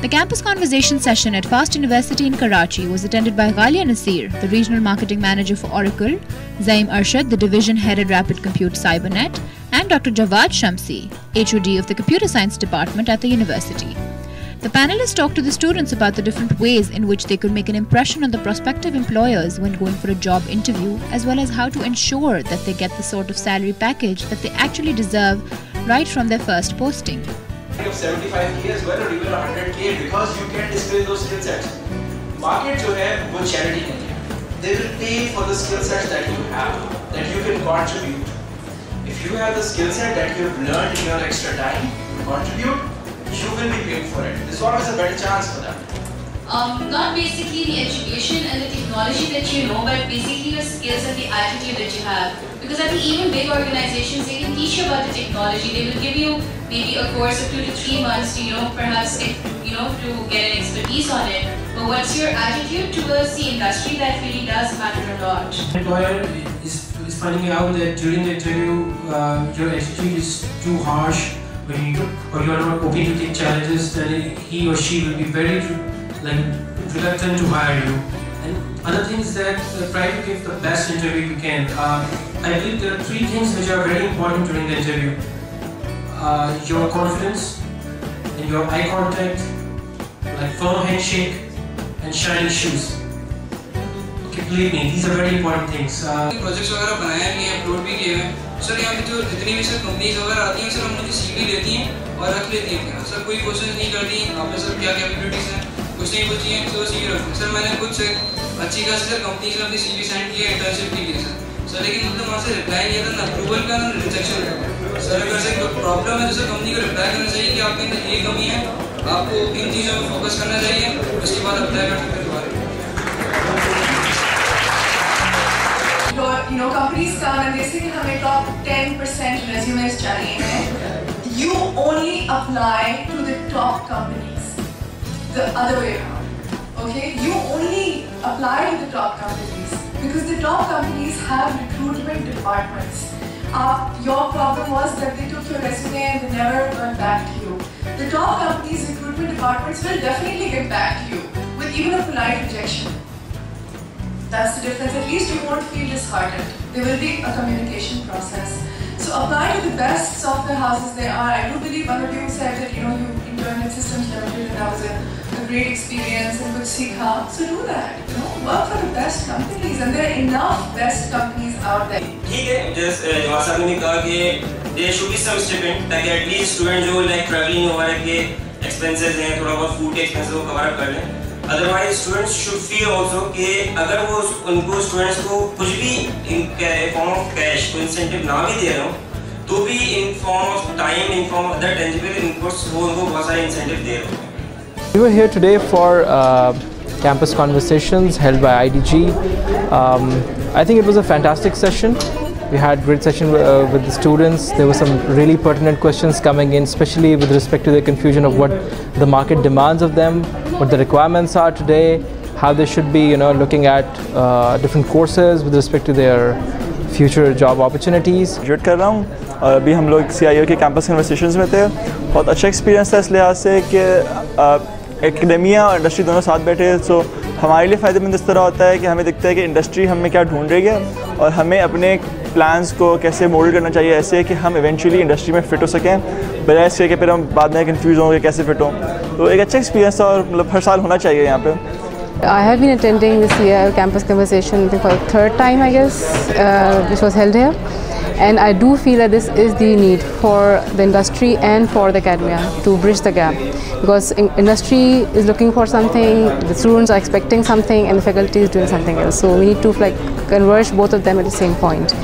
The campus conversation session at FAST University in Karachi was attended by Ghalia Nasir, the Regional Marketing Manager for Oracle, Zaim Arshad, the Division Head at Rapid Compute Cybernet, and Dr. Jawad Shamsi, HOD of the Computer Science Department at the university. The panelists talked to the students about the different ways in which they could make an impression on the prospective employers when going for a job interview, as well as how to ensure that they get the sort of salary package that they actually deserve right from their first posting. Of 75k as well or even 100k because you can display those skill sets. Market जो है वो charity नहीं है. They will pay for the skill sets that you have, that you can contribute. If you have the skill set that you have learned in your extra time to contribute, you will be paid for it. There's always a better chance for that. Not basically the education and the technology that you know, but basically the skills and the attitude that you have. Because I think even big organizations, they can teach you about the technology. They will give you maybe a course of 2 to 3 months to, perhaps get, to get an expertise on it. But what's your attitude towards the industry, that really does matter a lot. The employer is finding out that during the interview, your attitude is too harsh, or you are not open to take challenges, then he or she will be very reluctant to hire you. And other things that try to give the best interview you can. I believe there are 3 things which are very important during the interview. Your confidence and your eye contact, like firm handshake and shiny shoes. Okay, believe me, these are very important things. Projects वगैरह बनाए हैं, upload भी किए हैं. Sir यहाँ पे जो जितनी भी सर कंपनीज वगैरह आती हैं, सर हम उनकी CV लेती हैं और रख लेती हैं. सर कोई क्वेश्चन नहीं करती, आपने सर क्या कैपेबिलिटीज हैं, कुछ नहीं पूछी हैं, तो CV रखते हैं. सर मैंने कुछ अच्छी खासी सर कंपनीज में अपनी CV सेंड की है, इंटर्नशिप की है सर, लेकिन मतलब वहाँ से रिप्लाई नहीं आता, ना अप्रूवल का ना रिजेक्शन का. सर अगर सर कोई प्रॉब्लम है तो सर कंपनी को रिप्लाई करना चाहिए कि आपके अंदर ये कमी है, आपको इन चीज़ों में फोकस करना चाहिए, उसके बाद अप्लाई कर सकते हैं दोबारा. Companies come and they say कि हमें top 10% resumes चाहिए हैं. You only apply to the top companies. The other way around. Okay? You only apply to the top companies because the top companies have recruitment departments. Your problem was that they took your resume and they never got back to you. The top companies' recruitment departments will definitely get back to you with even a polite rejection. That's the difference. At least you won't feel disheartened. There will be a communication process. So apply to the best software houses there are. I do believe one of you said that you interned at Systems Limited and that was a great experience and कुछ सीखा. So do that. Work for the best companies and there are enough best companies out there. ठीक है, जैसे जवाब साहब ने कहा कि there should be some stipend ताकि at least student जो traveling वगैरह के expenses हैं, थोड़ा बहुत food के expenses को cover up कर लें. Otherwise, students should feel also कि अगर वो उनको students को कुछ भी in form of cash कोई incentive ना भी दे रहे हो, तो भी in form of time, in form of other tangible inputs वो उनको बहुत सारे incentive दे रहे हो. We were here today for campus conversations held by IDG. I think it was a fantastic session. We had great session with the students. There were some really pertinent questions coming in, especially with respect to the confusion of what the market demands of them, what the requirements are today, how they should be, looking at different courses with respect to their future job opportunities. Graduate कर रहा हूँ और अभी हम लोग CIO के campus conversations में थे. बहुत अच्छा एक्सपीरियंस था इस लिहाज से कि एकेडमिया और इंडस्ट्री दोनों साथ बैठे. सो हमारे लिए फ़ायदेमंद इस तरह होता है कि हमें दिखता है कि इंडस्ट्री हमें क्या ढूंढ रही है और हमें अपने प्लान्स को कैसे मोल्ड करना चाहिए ऐसे कि हम इवेंचुअली इंडस्ट्री में फ़िट हो सकें, बजाय इसके कि फिर हम बाद में कंफ्यूज होंगे कैसे फ़िट हों. तो एक अच्छा एक्सपीरियंस था और मतलब हर साल होना चाहिए यहाँ पे. I have been attending this year campus conversation for the 3rd time, I guess, which was held here. And I do feel that this is the need for the industry and for the academia to bridge the gap. Because industry is looking for something, the students are expecting something, and the faculty is doing something else. So we need to converge both of them at the same point.